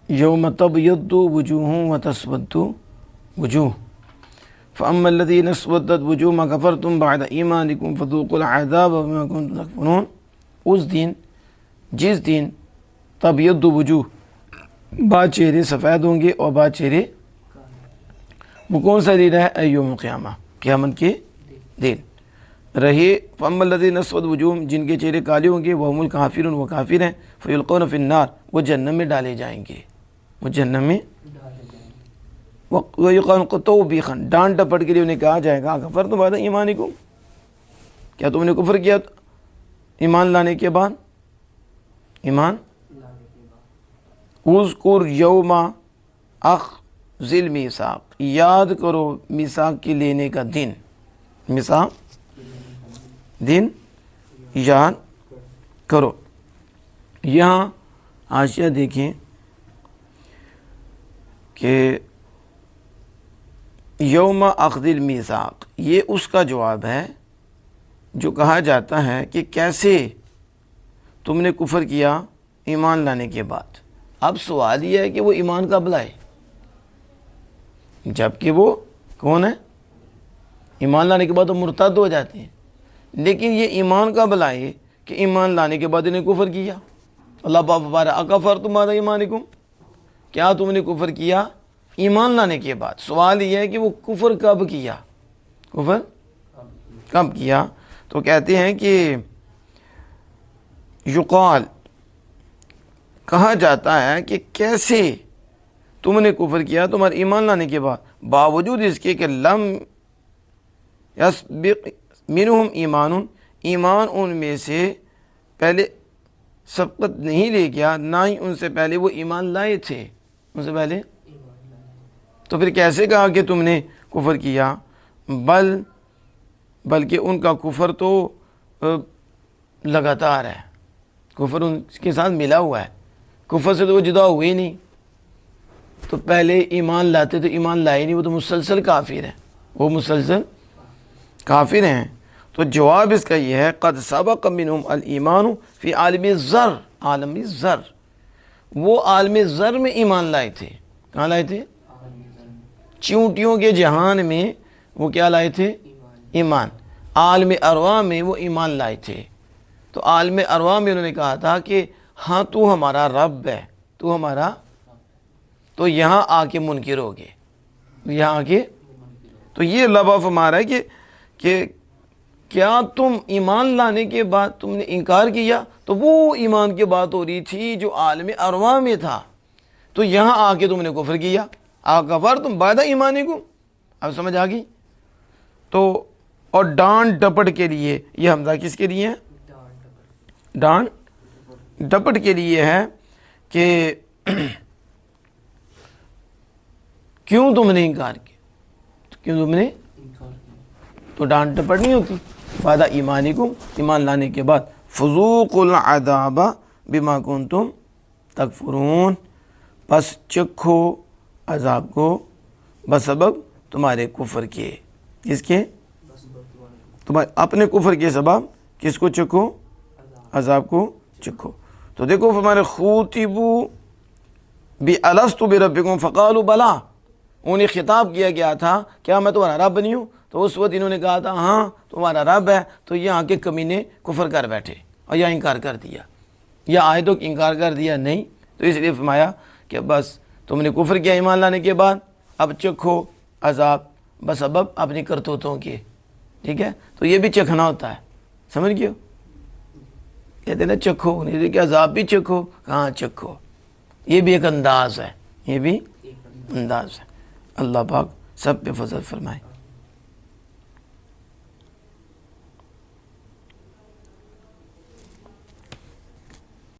یوم تبیض وجوہ و تسود وجوہ فاما الذین اسودت وجوہہم کفرتم بعد ایمانکم فذوقوا العذاب بما کنتم تکفرون۔ اس دن، جس دن تبیض وجوہ، بعض چہرے سفید ہوں گے اور بعض چہرے، وہ کون سا دن ہے؟ یوم القیامہ، قیامت کے دن رہے۔ فاما الذین اسودت وجوہہم، جن کے چہرے کالے ہوں گے، وہم الکافرون، وہ کافر ہیں، فیلقون فی النار، وہ جہنم میں ڈالے جائیں گے، وہ جہنم میں۔ وَيُقَالُ توبیخاً، ڈانٹ ڈپٹ کے لیے انہیں کہا جائے گا کفرتم بعد ایمانکم، کیا تم نے کفر کیا ایمان لانے کے بعد؟ ایمان اذکر یوم اخذ المیثاق، یاد کرو میثاق کے لینے کا دن، میثاق دن یاد کرو۔ یہاں حاشیہ دیکھیں کہ یوم اخذ المیثاق، یہ اس کا جواب ہے جو کہا جاتا ہے کہ کیسے تم نے کفر کیا ایمان لانے کے بعد۔ اب سوال یہ ہے کہ وہ ایمان کب لائے، جبکہ وہ کون ہے؟ ایمان لانے کے بعد تو مرتد ہو جاتے ہیں، لیکن یہ ایمان کب لائے کہ ایمان لانے کے بعد انہیں کفر کیا۔ اللہ پاک فرماتا ہے اکفرتم بعد ایمانکم، کیا تم نے کفر کیا ایمان لانے کے بعد؟ سوال یہ ہے کہ وہ کفر کب کیا، کفر کب کیا؟ تو کہتے ہیں کہ یقال، کہا جاتا ہے کہ کیسے تم نے کفر کیا تمہارے ایمان لانے کے بعد، باوجود اس کے کہ لم یسبق منہم ایمان، ایمان ان میں سے پہلے سبقت نہیں لے گیا، نہ ہی ان سے پہلے وہ ایمان لائے تھے، ان سے پہلے، تو پھر کیسے کہا کہ تم نے کفر کیا؟ بلکہ ان کا کفر تو لگاتار ہے، کفر ان کے ساتھ ملا ہوا ہے، کفر سے تو وہ جدا ہوئے ہی نہیں، تو پہلے ایمان لاتے تو ایمان لائے نہیں، وہ تو مسلسل کافر ہیں، وہ مسلسل کافر ہیں۔ تو جواب اس کا یہ ہے قد سبق منہم الایمان فی عالم الذر، عالم الذر، وہ عالم ذر میں ایمان لائے تھے، کہاں لائے تھے؟ چیونٹیوں کے جہان میں وہ کیا لائے تھے؟ ایمان۔ عالم ارواح میں وہ ایمان لائے تھے، تو عالم ارواح میں انہوں نے کہا تھا کہ ہاں تو ہمارا رب ہے، تو ہمارا، تو یہاں آ کے منکر ہو گئے، یہاں آ کے، تو یہ لفظ ہمارا ہے کہ کیا تم ایمان لانے کے بعد تم نے انکار کیا؟ تو وہ ایمان کی بات ہو رہی تھی جو عالم ارواح میں تھا، تو یہاں آ کے تم نے کفر کیا، اکفرتم بعد ایمانکم۔ اب سمجھ آ گئی؟ تو اور ڈانٹ ڈپٹ کے لیے، یہ حمزہ کس کے لیے ہے؟ ڈانٹ ڈپٹ کے لیے ہے کہ کیوں تم نے انکار کیا، کیوں تم نے، تو ڈانٹ ڈپٹ نہیں ہوتی۔ بعد ایمانکم، ایمان لانے کے بعد، فذوقوا العذاب بما کنتم تکفرون، پس چکھو عذاب کو بسبب تمہارے کفر کے، کس کے؟ تمہارے اپنے کفر کے سبب کس کو چکھو؟ عذاب کو چکھو۔ تو دیکھو ہمارے خوتبوا بِأَلَسْتُ بِرَبِّكُمْ فَقَالُوا بَلَىٰ، انہیں خطاب کیا گیا تھا کیا میں تمہارا رب نہیں ہوں؟ تو اس وقت انہوں نے کہا تھا ہاں تمہارا رب ہے، تو یہاں کے کمینے کفر کر بیٹھے اور یا انکار کر دیا، یا آیتوں کا انکار کر دیا نہیں، تو اس لیے فرمایا کہ بس تم نے کفر کیا ایمان لانے کے بعد، اب چکھو عذاب بسبب اپنی کرتوتوں کے، ٹھیک ہے؟ تو یہ بھی چکھنا ہوتا ہے، سمجھ گئے؟ کہتے ہیں نا چکھو، نہیں کہ عذاب بھی چکھو، کہاں چکھو، یہ بھی ایک انداز ہے، یہ بھی انداز ہے۔ اللہ پاک سب پہ فضل فرمائے۔